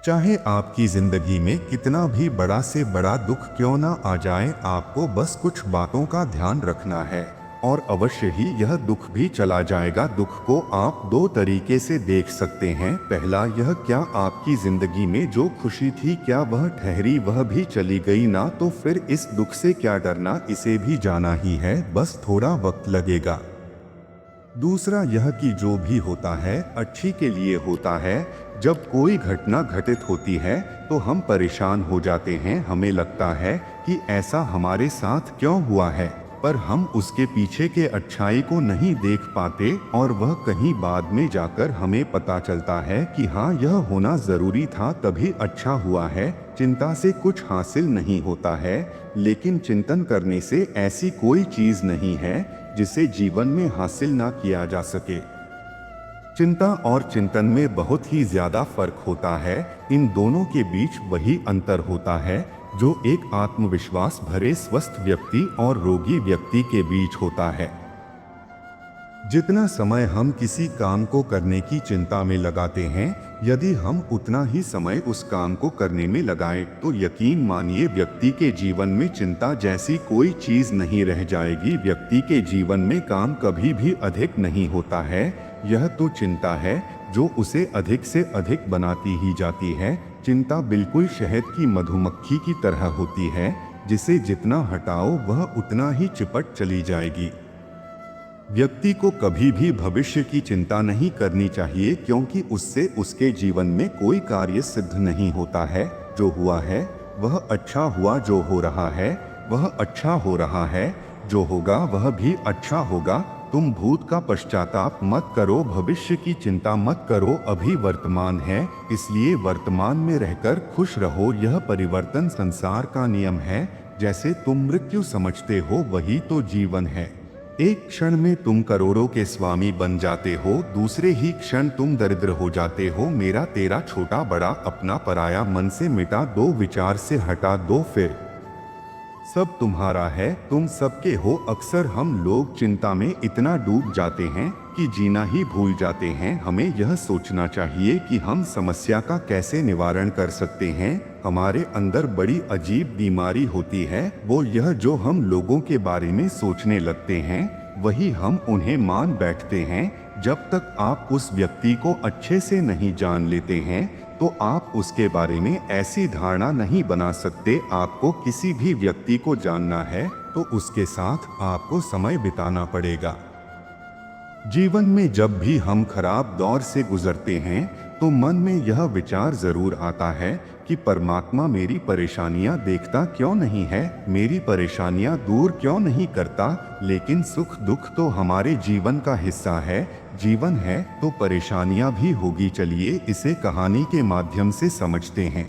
चाहे आपकी जिंदगी में कितना भी बड़ा से बड़ा दुख क्यों ना आ जाए, आपको बस कुछ बातों का ध्यान रखना है और अवश्य ही यह दुख भी चला जाएगा। दुख को आप दो तरीके से देख सकते हैं। पहला यह, क्या आपकी जिंदगी में जो खुशी थी क्या वह ठहरी, वह भी चली गई ना, तो फिर इस दुख से क्या डरना, इसे भी जाना ही है, बस थोड़ा वक्त लगेगा। दूसरा यह कि जो भी होता है अच्छी के लिए होता है। जब कोई घटना घटित होती है तो हम परेशान हो जाते हैं, हमें लगता है कि ऐसा हमारे साथ क्यों हुआ है, पर हम उसके पीछे के अच्छाई को नहीं देख पाते और वह कहीं बाद में जाकर हमें पता चलता है कि हाँ, यह होना जरूरी था, तभी अच्छा हुआ है। चिंता से कुछ हासिल नहीं होता है, लेकिन चिंतन करने से ऐसी कोई चीज नहीं है जिसे जीवन में हासिल ना किया जा सके। चिंता और चिंतन में बहुत ही ज्यादा फर्क होता है। इन दोनों के बीच वही अंतर होता है जो एक आत्मविश्वास भरे स्वस्थ व्यक्ति और रोगी व्यक्ति के बीच होता है। जितना समय हम किसी काम को करने की चिंता में लगाते हैं, यदि हम उतना ही समय उस काम को करने में लगाएं, तो यकीन मानिए व्यक्ति के जीवन में चिंता जैसी कोई चीज नहीं रह जाएगी। व्यक्ति के जीवन में काम कभी भी अधिक नहीं होता है। यह तो चिंता है जो उसे अधिक से अधिक बनाती ही जाती है। चिंता बिल्कुल शहद की मधुमक्खी की तरह होती है, जिसे जितना हटाओ वह उतना ही चिपट चली जाएगी। व्यक्ति को कभी भी भविष्य की चिंता नहीं करनी चाहिए, क्योंकि उससे उसके जीवन में कोई कार्य सिद्ध नहीं होता है। जो हुआ है वह अच्छा हुआ, जो हो रहा है वह अच्छा हो रहा है, जो होगा वह भी अच्छा होगा। तुम भूत का पश्चाताप मत करो, भविष्य की चिंता मत करो, अभी वर्तमान है, इसलिए वर्तमान में रहकर खुश रहो। यह परिवर्तन संसार का नियम है। जैसे तुम मृत्यु समझते हो वही तो जीवन है। एक क्षण में तुम करोड़ों के स्वामी बन जाते हो, दूसरे ही क्षण तुम दरिद्र हो जाते हो। मेरा तेरा, छोटा बड़ा, अपना पराया मन से मिटा दो, विचार से हटा दो, फिर सब तुम्हारा है, तुम सबके हो। अक्सर हम लोग चिंता में इतना डूब जाते हैं कि जीना ही भूल जाते हैं। हमें यह सोचना चाहिए कि हम समस्या का कैसे निवारण कर सकते हैं। हमारे अंदर बड़ी अजीब बीमारी होती है, वो यह जो हम लोगों के बारे में सोचने लगते हैं वही हम उन्हें मान बैठते हैं। जब तक आप उस व्यक्ति को अच्छे से नहीं जान लेते हैं तो आप उसके बारे में ऐसी धारणा नहीं बना सकते। आपको किसी भी व्यक्ति को जानना है तो उसके साथ आपको समय बिताना पड़ेगा। जीवन में जब भी हम खराब दौर से गुजरते हैं तो मन में यह विचार जरूर आता है कि परमात्मा मेरी परेशानियां देखता क्यों नहीं है, मेरी परेशानियां दूर क्यों नहीं करता। लेकिन सुख दुख तो हमारे जीवन का हिस्सा है। जीवन है तो परेशानियां भी होगी। चलिए इसे कहानी के माध्यम से समझते हैं।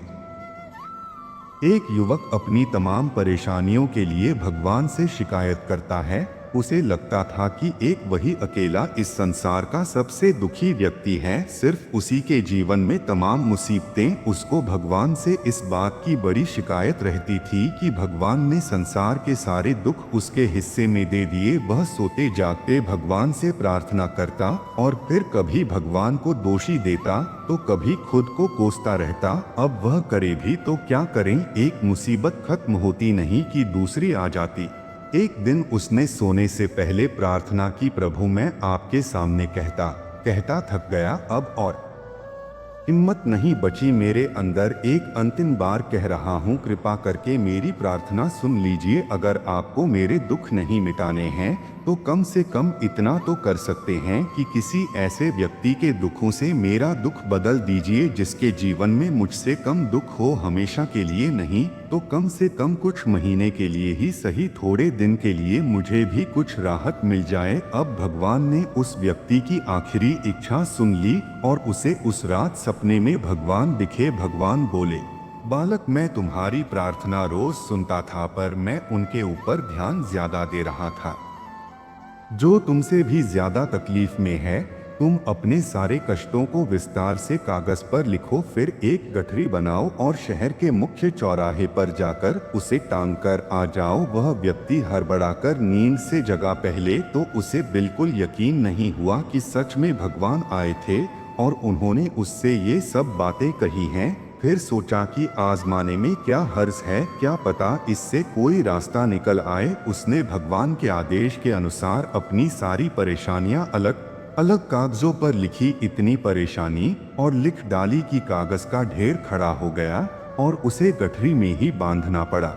एक युवक अपनी तमाम परेशानियों के लिए भगवान से शिकायत करता है। उसे लगता था कि एक वही अकेला इस संसार का सबसे दुखी व्यक्ति है, सिर्फ उसी के जीवन में तमाम मुसीबतें। उसको भगवान से इस बात की बड़ी शिकायत रहती थी कि भगवान ने संसार के सारे दुख उसके हिस्से में दे दिए। वह सोते जागते भगवान से प्रार्थना करता और फिर कभी भगवान को दोषी देता तो कभी खुद को कोसता रहता। अब वह करे भी तो क्या करें, एक मुसीबत खत्म होती नहीं कि दूसरी आ जाती। एक दिन उसने सोने से पहले प्रार्थना की, प्रभु मैं आपके सामने कहता कहता थक गया, अब और हिम्मत नहीं बची मेरे अंदर। एक अंतिम बार कह रहा हूँ, कृपा करके मेरी प्रार्थना सुन लीजिए। अगर आपको मेरे दुख नहीं मिटाने हैं तो कम से कम इतना तो कर सकते हैं कि किसी ऐसे व्यक्ति के दुखों से मेरा दुख बदल दीजिए जिसके जीवन में मुझसे कम दुख हो। हमेशा के लिए नहीं तो कम से कम कुछ महीने के लिए ही सही, थोड़े दिन के लिए मुझे भी कुछ राहत मिल जाए। अब भगवान ने उस व्यक्ति की आखिरी इच्छा सुन ली और उसे उस रात सपने में भगवान दिखे। भगवान बोले, बालक मैं तुम्हारी प्रार्थना रोज सुनता था, पर मैं उनके ऊपर ध्यान ज्यादा दे रहा था। जो तुमसे भी ज्यादा तकलीफ में है, तुम अपने सारे कष्टों को विस्तार से कागज पर लिखो, फिर एक गठरी बनाओ और शहर के मुख्य चौराहे पर जाकर उसे टांग कर आ जाओ। वह व्यक्ति हड़बड़ाकर नींद से जगा। पहले तो उसे बिल्कुल यकीन नहीं हुआ कि सच में भगवान आए थे और उन्होंने उससे ये सब बातें कही हैं। फिर सोचा कि आजमाने में क्या हर्ज है, क्या पता इससे कोई रास्ता निकल आए। उसने भगवान के आदेश के अनुसार अपनी सारी परेशानियां अलग अलग कागजों पर लिखी। इतनी परेशानी और लिख डाली कि कागज का ढेर खड़ा हो गया और उसे गठरी में ही बांधना पड़ा।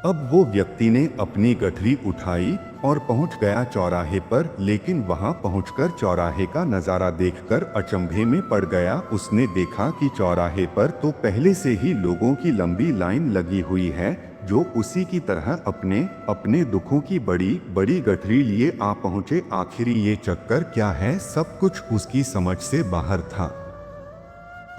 अब वो व्यक्ति ने अपनी गठरी उठाई और पहुंच गया चौराहे पर, लेकिन वहां पहुंचकर चौराहे का नजारा देखकर अचंभे में पड़ गया। उसने देखा कि चौराहे पर तो पहले से ही लोगों की लंबी लाइन लगी हुई है, जो उसी की तरह अपने अपने दुखों की बड़ी बड़ी गठरी लिए आ पहुंचे। आखिर ये चक्कर क्या है, सब कुछ उसकी समझ से बाहर था।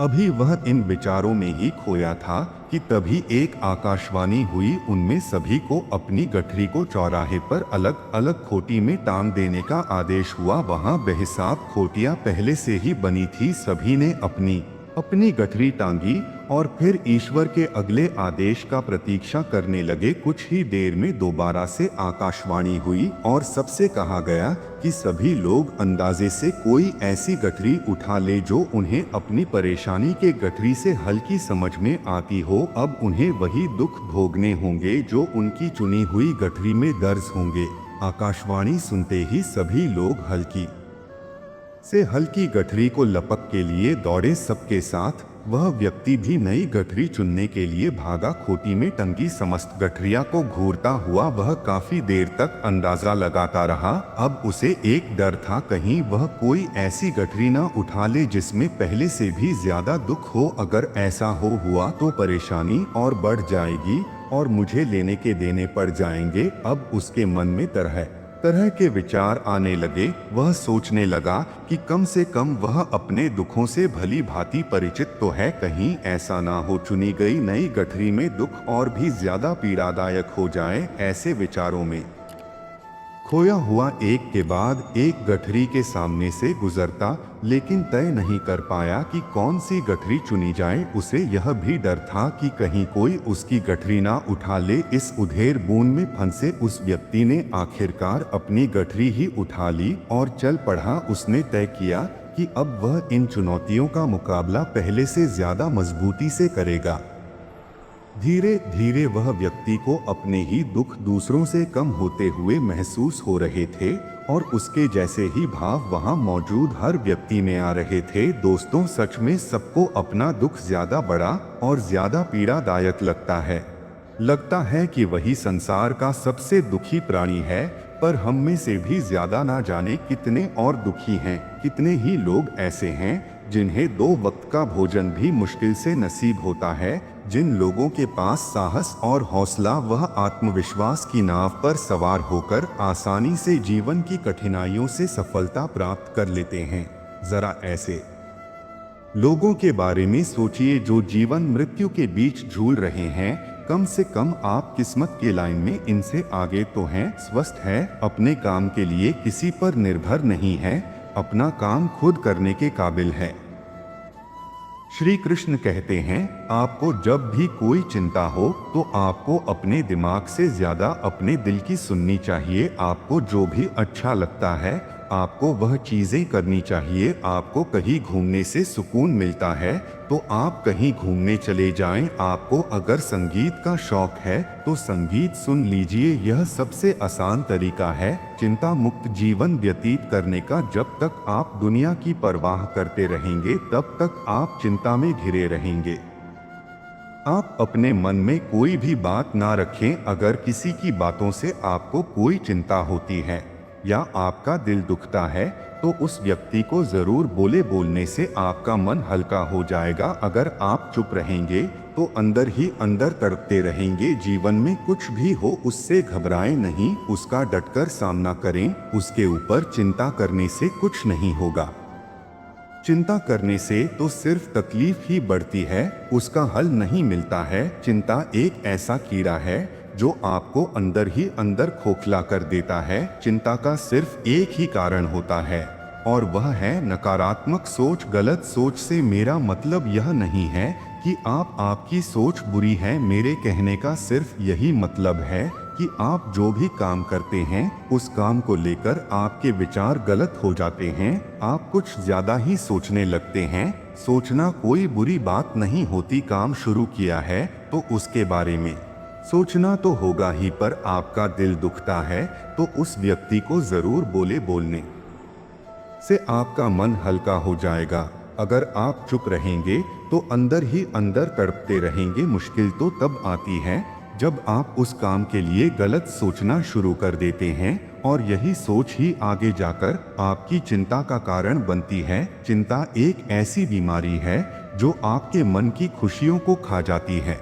अभी वह इन विचारों में ही खोया था कि तभी एक आकाशवाणी हुई। उनमें सभी को अपनी गठरी को चौराहे पर अलग अलग खोटी में टांग देने का आदेश हुआ। वहां बेहिसाब खोटियां पहले से ही बनी थी। सभी ने अपनी अपनी गठरी टांगी और फिर ईश्वर के अगले आदेश का प्रतीक्षा करने लगे। कुछ ही देर में दोबारा से आकाशवाणी हुई और सबसे कहा गया कि सभी लोग अंदाजे से कोई ऐसी गठरी उठा ले जो उन्हें अपनी परेशानी के गठरी से हल्की समझ में आती हो। अब उन्हें वही दुख भोगने होंगे जो उनकी चुनी हुई गठरी में दर्ज होंगे। आकाशवाणी सुनते ही सभी लोग हल्की से हल्की गठरी को लपक के लिए दौड़े। सबके साथ वह व्यक्ति भी नई गठरी चुनने के लिए भागा। खोटी में टंगी समस्त गठरिया को घूरता हुआ वह काफी देर तक अंदाजा लगाता रहा। अब उसे एक डर था, कहीं वह कोई ऐसी गठरी न उठा ले जिसमें पहले से भी ज्यादा दुख हो। अगर ऐसा हुआ तो परेशानी और बढ़ जाएगी और मुझे लेने के देने पड़ जाएंगे। अब उसके मन में तरह तरह के विचार आने लगे। वह सोचने लगा कि कम से कम वह अपने दुखों से भली भांति परिचित तो है, कहीं ऐसा ना हो चुनी गई नई गठरी में दुख और भी ज्यादा पीड़ादायक हो जाए। ऐसे विचारों में खोया हुआ एक के बाद एक गठरी के सामने से गुजरता, लेकिन तय नहीं कर पाया कि कौन सी गठरी चुनी जाए। उसे यह भी डर था कि कहीं कोई उसकी गठरी ना उठा ले। इस उधेर बूंद में फंसे उस व्यक्ति ने आखिरकार अपनी गठरी ही उठा ली और चल पड़ा। उसने तय किया कि अब वह इन चुनौतियों का मुकाबला पहले से ज्यादा मजबूती से करेगा। धीरे धीरे वह व्यक्ति को अपने ही दुख दूसरों से कम होते हुए महसूस हो रहे थे और उसके जैसे ही भाव वहां मौजूद हर व्यक्ति में आ रहे थे। दोस्तों, सच में सबको अपना दुख ज्यादा बड़ा और ज्यादा पीड़ादायक लगता है कि वही संसार का सबसे दुखी प्राणी है। पर हम में से भी ज्यादा ना जाने कितने और दुखी हैं। कितने ही लोग ऐसे हैं जिन्हें 2 वक्त का भोजन भी मुश्किल से नसीब होता है। जिन लोगों के पास साहस और हौसला वह आत्मविश्वास की नाव पर सवार होकर आसानी से जीवन की कठिनाइयों से सफलता प्राप्त कर लेते हैं। जरा ऐसे लोगों के बारे में सोचिए जो जीवन मृत्यु के बीच झूल रहे हैं। कम से कम आप किस्मत के लाइन में इनसे आगे तो हैं, स्वस्थ हैं, अपने काम के लिए किसी पर निर्भर नहीं है, अपना काम खुद करने के काबिल है। श्री कृष्ण कहते हैं, आपको जब भी कोई चिंता हो तो आपको अपने दिमाग से ज्यादा अपने दिल की सुननी चाहिए। आपको जो भी अच्छा लगता है आपको वह चीजें करनी चाहिए। आपको कहीं घूमने से सुकून मिलता है तो आप कहीं घूमने चले जाएं। आपको अगर संगीत का शौक है तो संगीत सुन लीजिए। यह सबसे आसान तरीका है चिंता मुक्त जीवन व्यतीत करने का। जब तक आप दुनिया की परवाह करते रहेंगे तब तक आप चिंता में घिरे रहेंगे। आप अपने मन में कोई भी बात ना रखें। अगर किसी की बातों से आपको कोई चिंता होती है या आपका दिल दुखता है तो उस व्यक्ति को जरूर बोलने से आपका मन हल्का हो जाएगा। अगर आप चुप रहेंगे तो अंदर ही अंदर तड़पते रहेंगे। जीवन में कुछ भी हो उससे घबराएं नहीं, उसका डटकर सामना करें। उसके ऊपर चिंता करने से कुछ नहीं होगा। चिंता करने से तो सिर्फ तकलीफ ही बढ़ती है, उसका हल नहीं मिलता है। चिंता एक ऐसा कीड़ा है जो आपको अंदर ही अंदर खोखला कर देता है। चिंता का सिर्फ एक ही कारण होता है और वह है नकारात्मक सोच। गलत सोच से मेरा मतलब यह नहीं है कि आपकी सोच बुरी है। मेरे कहने का सिर्फ यही मतलब है कि आप जो भी काम करते हैं उस काम को लेकर आपके विचार गलत हो जाते हैं। आप कुछ ज्यादा ही सोचने लगते हैं। सोचना कोई बुरी बात नहीं होती। काम शुरू किया है तो उसके बारे में सोचना तो होगा ही, पर आपका दिल दुखता है तो उस व्यक्ति को जरूर बोलने से आपका मन हल्का हो जाएगा। अगर आप चुप रहेंगे तो अंदर ही अंदर तड़पते रहेंगे। मुश्किल तो तब आती है जब आप उस काम के लिए गलत सोचना शुरू कर देते हैं और यही सोच ही आगे जाकर आपकी चिंता का कारण बनती है। चिंता एक ऐसी बीमारी है जो आपके मन की खुशियों को खा जाती है।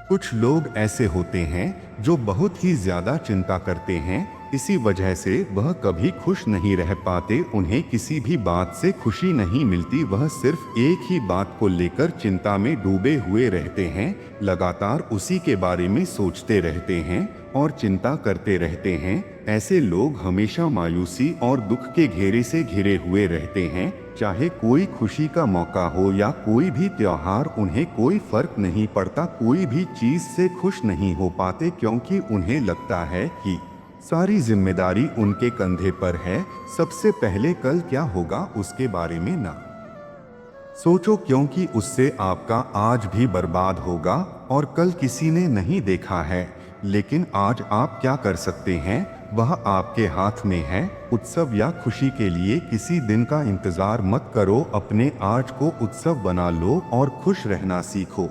कुछ लोग ऐसे होते हैं जो बहुत ही ज्यादा चिंता करते हैं, इसी वजह से वह कभी खुश नहीं रह पाते। उन्हें किसी भी बात से खुशी नहीं मिलती। वह सिर्फ एक ही बात को लेकर चिंता में डूबे हुए रहते हैं, लगातार उसी के बारे में सोचते रहते हैं और चिंता करते रहते हैं। ऐसे लोग हमेशा मायूसी और दुख के घेरे से घिरे हुए रहते हैं। चाहे कोई खुशी का मौका हो या कोई भी त्योहार, उन्हें कोई फर्क नहीं पड़ता। कोई भी चीज से खुश नहीं हो पाते क्योंकि उन्हें लगता है कि सारी जिम्मेदारी उनके कंधे पर है। सबसे पहले कल क्या होगा उसके बारे में ना सोचो, क्योंकि उससे आपका आज भी बर्बाद होगा और कल किसी ने नहीं देखा है। लेकिन आज आप क्या कर सकते हैं वह आपके हाथ में है। उत्सव या खुशी के लिए किसी दिन का इंतजार मत करो। अपने आज को उत्सव बना लो और खुश रहना सीखो।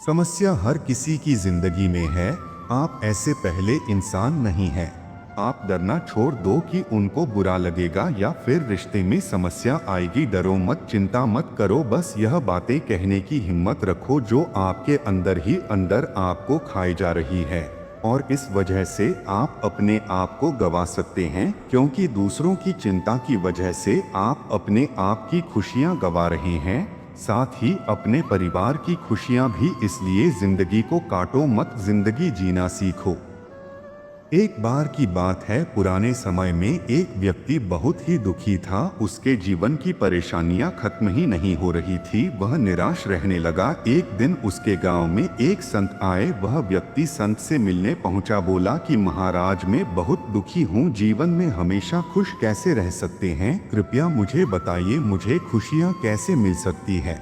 समस्या हर किसी की जिंदगी में है। आप ऐसे पहले इंसान नहीं हैं। आप डरना छोड़ दो कि उनको बुरा लगेगा या फिर रिश्ते में समस्या आएगी। डरो मत, चिंता मत करो। बस यह बातें कहने की हिम्मत रखो जो आपके अंदर ही अंदर आपको खाई जा रही है, और इस वजह से आप अपने आप को गवा सकते हैं। क्योंकि दूसरों की चिंता की वजह से आप अपने आप की खुशियां गवा रहे हैं, साथ ही अपने परिवार की खुशियां भी। इसलिए जिंदगी को काटो मत, जिंदगी जीना सीखो। एक बार की बात है, पुराने समय में एक व्यक्ति बहुत ही दुखी था। उसके जीवन की परेशानियां खत्म ही नहीं हो रही थी। वह निराश रहने लगा। एक दिन उसके गांव में एक संत आए। वह व्यक्ति संत से मिलने पहुंचा। बोला कि महाराज, मैं बहुत दुखी हूं। जीवन में हमेशा खुश कैसे रह सकते हैं? कृपया मुझे बताइए, मुझे खुशियां कैसे मिल सकती है?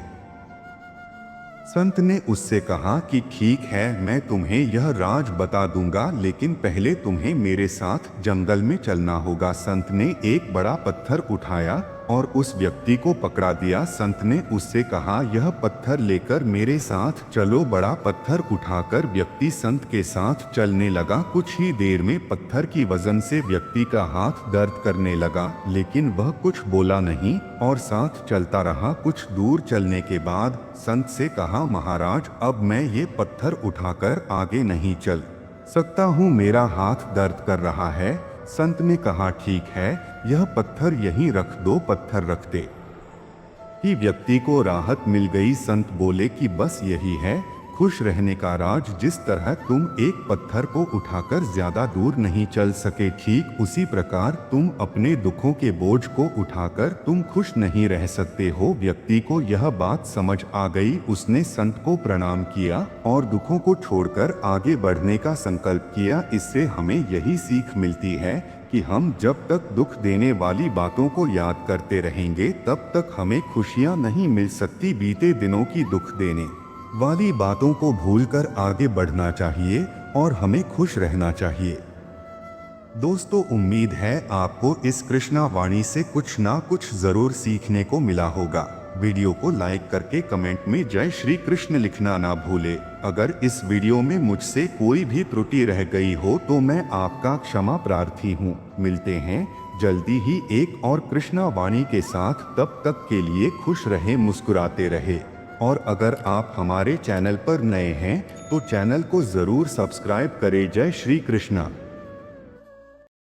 संत ने उससे कहा कि ठीक है, मैं तुम्हें यह राज बता दूंगा, लेकिन पहले तुम्हें मेरे साथ जंगल में चलना होगा। संत ने एक बड़ा पत्थर उठाया और उस व्यक्ति को पकड़ा दिया। संत ने उससे कहा, यह पत्थर लेकर मेरे साथ चलो। बड़ा पत्थर उठाकर व्यक्ति संत के साथ चलने लगा। कुछ ही देर में पत्थर की वजन से व्यक्ति का हाथ दर्द करने लगा, लेकिन वह कुछ बोला नहीं और साथ चलता रहा। कुछ दूर चलने के बाद संत से कहा, महाराज, अब मैं ये पत्थर उठाकर आगे नहीं चल सकता हूँ, मेरा हाथ दर्द कर रहा है। संत ने कहा, ठीक है, यह पत्थर यहीं रख दो। पत्थर रखते ही व्यक्ति को राहत मिल गई। संत बोले कि बस यही है खुश रहने का राज। जिस तरह तुम एक पत्थर को उठाकर ज्यादा दूर नहीं चल सके, ठीक उसी प्रकार तुम अपने दुखों के बोझ को उठाकर तुम खुश नहीं रह सकते हो। व्यक्ति को यह बात समझ आ गई। उसने संत को प्रणाम किया और दुखों को छोड़कर आगे बढ़ने का संकल्प किया। इससे हमें यही सीख मिलती है कि हम जब तक दुख देने वाली बातों को याद करते रहेंगे तब तक हमें खुशियां नहीं मिल सकती। बीते दिनों की दुख देने वाली बातों को भूलकर आगे बढ़ना चाहिए और हमें खुश रहना चाहिए। दोस्तों, उम्मीद है आपको इस कृष्णा वाणी से कुछ ना कुछ जरूर सीखने को मिला होगा। वीडियो को लाइक करके कमेंट में जय श्री कृष्ण लिखना ना भूले। अगर इस वीडियो में मुझसे कोई भी त्रुटि रह गई हो तो मैं आपका क्षमा प्रार्थी हूँ। मिलते हैं जल्दी ही एक और कृष्णा वाणी के साथ। तब तक के लिए खुश रहे, मुस्कुराते रहे। और अगर आप हमारे चैनल पर नए हैं तो चैनल को जरूर सब्सक्राइब करें। जय श्री कृष्णा।